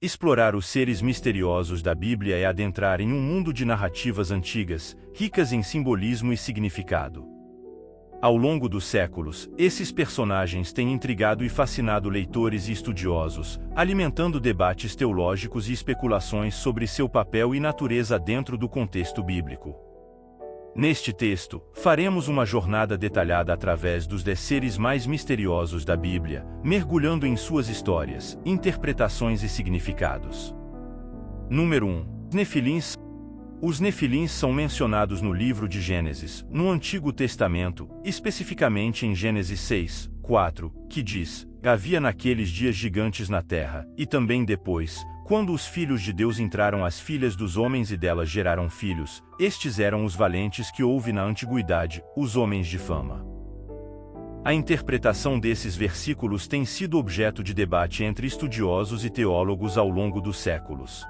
Explorar os seres misteriosos da Bíblia é adentrar em um mundo de narrativas antigas, ricas em simbolismo e significado. Ao longo dos séculos, esses personagens têm intrigado e fascinado leitores e estudiosos, alimentando debates teológicos e especulações sobre seu papel e natureza dentro do contexto bíblico. Neste texto, faremos uma jornada detalhada através dos 10 seres mais misteriosos da Bíblia, mergulhando em suas histórias, interpretações e significados. Número 1. Nefilins. Os Nefilins são mencionados no livro de Gênesis, no Antigo Testamento, especificamente em Gênesis 6, 4, que diz: havia naqueles dias gigantes na terra, e também depois, quando os filhos de Deus entraram as filhas dos homens e delas geraram filhos, estes eram os valentes que houve na antiguidade, os homens de fama. A interpretação desses versículos tem sido objeto de debate entre estudiosos e teólogos ao longo dos séculos.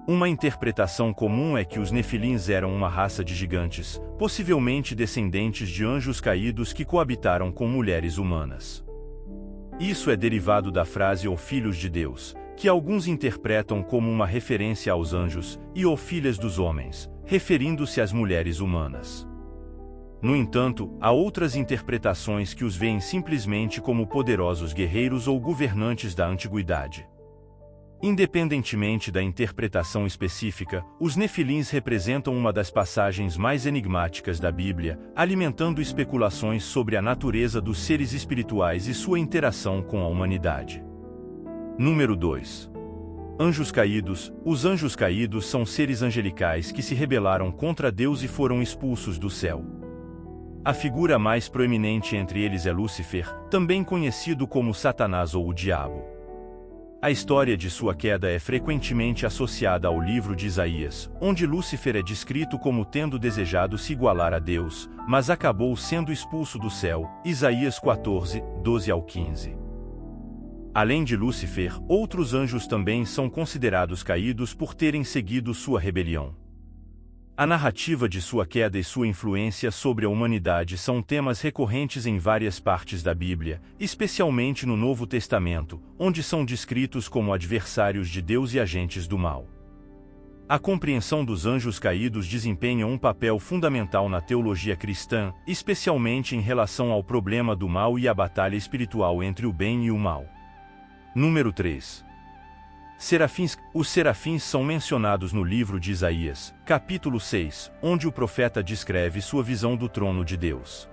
Uma interpretação comum é que os Nefilins eram uma raça de gigantes, possivelmente descendentes de anjos caídos que coabitaram com mulheres humanas. Isso é derivado da frase "ó filhos de Deus", que alguns interpretam como uma referência aos anjos, e "ó filhas dos homens", referindo-se às mulheres humanas. No entanto, há outras interpretações que os veem simplesmente como poderosos guerreiros ou governantes da antiguidade. Independentemente da interpretação específica, os Nefilins representam uma das passagens mais enigmáticas da Bíblia, alimentando especulações sobre a natureza dos seres espirituais e sua interação com a humanidade. Número 2. Anjos caídos. Os anjos caídos são seres angelicais que se rebelaram contra Deus e foram expulsos do céu. A figura mais proeminente entre eles é Lúcifer, também conhecido como Satanás ou o Diabo. A história de sua queda é frequentemente associada ao livro de Isaías, onde Lúcifer é descrito como tendo desejado se igualar a Deus, mas acabou sendo expulso do céu. Isaías 14, 12 ao 15. Além de Lúcifer, outros anjos também são considerados caídos por terem seguido sua rebelião. A narrativa de sua queda e sua influência sobre a humanidade são temas recorrentes em várias partes da Bíblia, especialmente no Novo Testamento, onde são descritos como adversários de Deus e agentes do mal. A compreensão dos anjos caídos desempenha um papel fundamental na teologia cristã, especialmente em relação ao problema do mal e à batalha espiritual entre o bem e o mal. Número 3. Serafins. Os serafins são mencionados no livro de Isaías, capítulo 6, onde o profeta descreve sua visão do trono de Deus.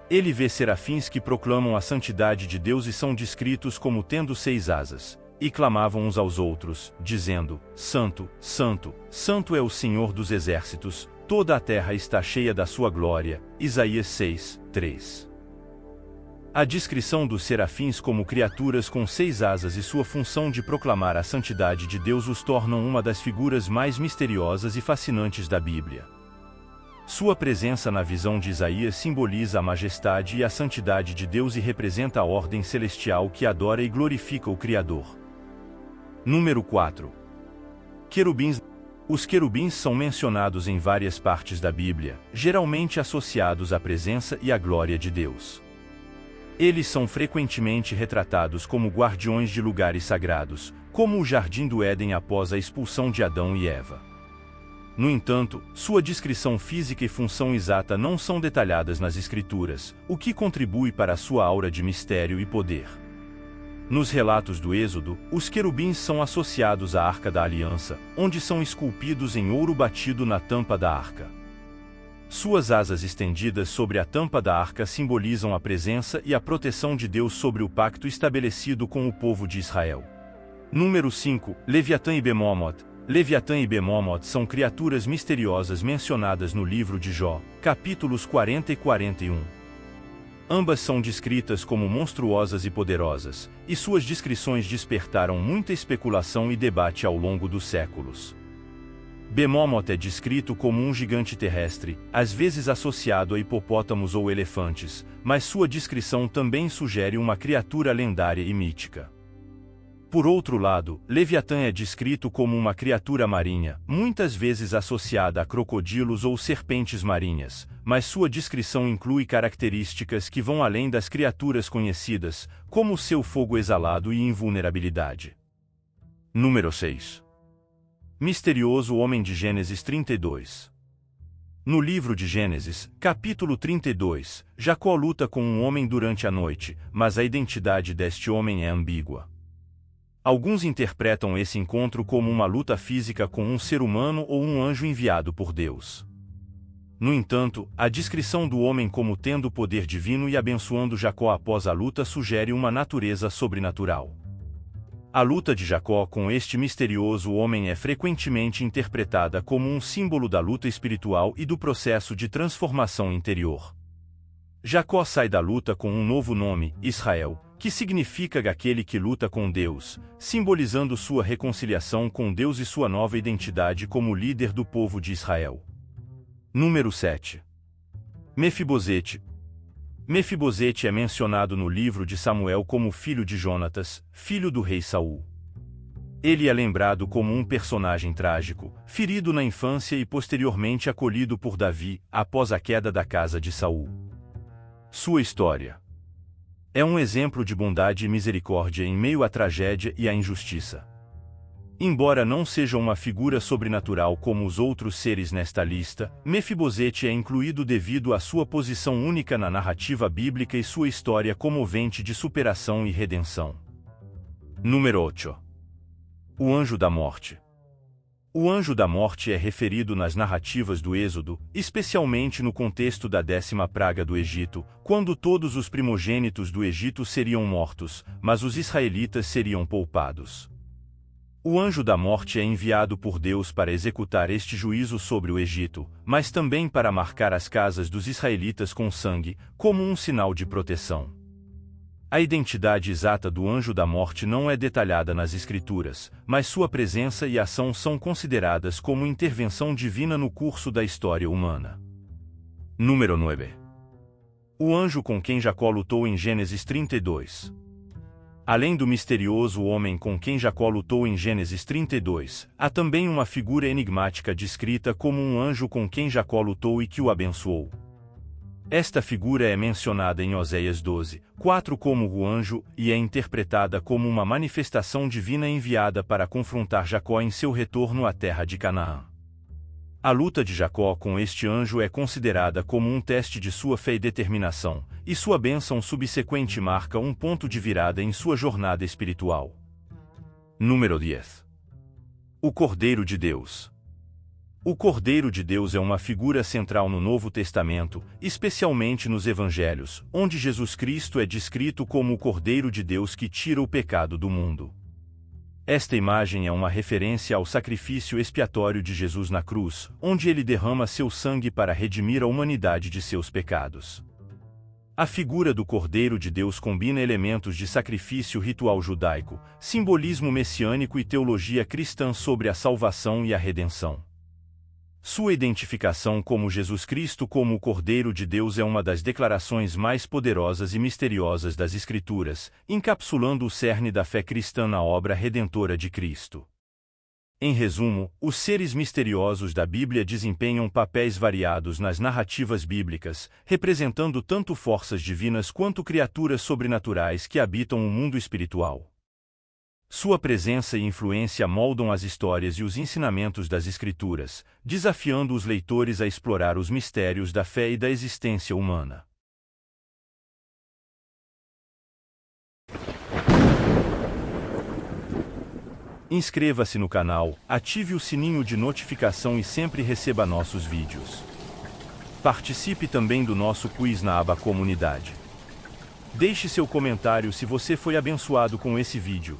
Ele vê serafins que proclamam a santidade de Deus e são descritos como tendo 6 asas, e clamavam uns aos outros, dizendo: Santo, Santo, Santo é o Senhor dos exércitos, toda a terra está cheia da sua glória. Isaías 6, 3. A descrição dos serafins como criaturas com 6 asas e sua função de proclamar a santidade de Deus os tornam uma das figuras mais misteriosas e fascinantes da Bíblia. Sua presença na visão de Isaías simboliza a majestade e a santidade de Deus e representa a ordem celestial que adora e glorifica o Criador. Número 4. Querubins. Os querubins são mencionados em várias partes da Bíblia, geralmente associados à presença e à glória de Deus. Eles são frequentemente retratados como guardiões de lugares sagrados, como o Jardim do Éden após a expulsão de Adão e Eva. No entanto, sua descrição física e função exata não são detalhadas nas Escrituras, o que contribui para a sua aura de mistério e poder. Nos relatos do Êxodo, os querubins são associados à Arca da Aliança, onde são esculpidos em ouro batido na tampa da arca. Suas asas estendidas sobre a tampa da arca simbolizam a presença e a proteção de Deus sobre o pacto estabelecido com o povo de Israel. Número 5. Leviatã e Bemomote. Leviatã e Bemomote são criaturas misteriosas mencionadas no livro de Jó, capítulos 40 e 41. Ambas são descritas como monstruosas e poderosas, e suas descrições despertaram muita especulação e debate ao longo dos séculos. Bemomote é descrito como um gigante terrestre, às vezes associado a hipopótamos ou elefantes, mas sua descrição também sugere uma criatura lendária e mítica. Por outro lado, Leviatã é descrito como uma criatura marinha, muitas vezes associada a crocodilos ou serpentes marinhas, mas sua descrição inclui características que vão além das criaturas conhecidas, como seu fogo exalado e invulnerabilidade. Número 6. Misterioso homem de Gênesis 32. No livro de Gênesis, capítulo 32, Jacó luta com um homem durante a noite, mas a identidade deste homem é ambígua. Alguns interpretam esse encontro como uma luta física com um ser humano ou um anjo enviado por Deus. No entanto, a descrição do homem como tendo poder divino e abençoando Jacó após a luta sugere uma natureza sobrenatural. A luta de Jacó com este misterioso homem é frequentemente interpretada como um símbolo da luta espiritual e do processo de transformação interior. Jacó sai da luta com um novo nome, Israel, que significa aquele que luta com Deus, simbolizando sua reconciliação com Deus e sua nova identidade como líder do povo de Israel. Número 7. Mefibosete. Mefibosete é mencionado no livro de Samuel como filho de Jonatas, filho do rei Saul. Ele é lembrado como um personagem trágico, ferido na infância e posteriormente acolhido por Davi, após a queda da casa de Saul. Sua história é um exemplo de bondade e misericórdia em meio à tragédia e à injustiça. Embora não seja uma figura sobrenatural como os outros seres nesta lista, Mefibosete é incluído devido à sua posição única na narrativa bíblica e sua história comovente de superação e redenção. Número 8. O Anjo da Morte. O Anjo da Morte é referido nas narrativas do Êxodo, especialmente no contexto da 10ª praga do Egito, quando todos os primogênitos do Egito seriam mortos, mas os israelitas seriam poupados. O Anjo da Morte é enviado por Deus para executar este juízo sobre o Egito, mas também para marcar as casas dos israelitas com sangue, como um sinal de proteção. A identidade exata do Anjo da Morte não é detalhada nas Escrituras, mas sua presença e ação são consideradas como intervenção divina no curso da história humana. Número 9. O anjo com quem Jacó lutou em Gênesis 32. Além do misterioso homem com quem Jacó lutou em Gênesis 32, há também uma figura enigmática descrita como um anjo com quem Jacó lutou e que o abençoou. Esta figura é mencionada em Oséias 12:4 como o anjo e é interpretada como uma manifestação divina enviada para confrontar Jacó em seu retorno à terra de Canaã. A luta de Jacó com este anjo é considerada como um teste de sua fé e determinação, e sua bênção subsequente marca um ponto de virada em sua jornada espiritual. Número 10. O Cordeiro de Deus. O Cordeiro de Deus é uma figura central no Novo Testamento, especialmente nos Evangelhos, onde Jesus Cristo é descrito como o Cordeiro de Deus que tira o pecado do mundo. Esta imagem é uma referência ao sacrifício expiatório de Jesus na cruz, onde ele derrama seu sangue para redimir a humanidade de seus pecados. A figura do Cordeiro de Deus combina elementos de sacrifício ritual judaico, simbolismo messiânico e teologia cristã sobre a salvação e a redenção. Sua identificação como Jesus Cristo como o Cordeiro de Deus é uma das declarações mais poderosas e misteriosas das Escrituras, encapsulando o cerne da fé cristã na obra redentora de Cristo. Em resumo, os seres misteriosos da Bíblia desempenham papéis variados nas narrativas bíblicas, representando tanto forças divinas quanto criaturas sobrenaturais que habitam o mundo espiritual. Sua presença e influência moldam as histórias e os ensinamentos das Escrituras, desafiando os leitores a explorar os mistérios da fé e da existência humana. Inscreva-se no canal, ative o sininho de notificação e sempre receba nossos vídeos. Participe também do nosso quiz na aba Comunidade. Deixe seu comentário se você foi abençoado com esse vídeo.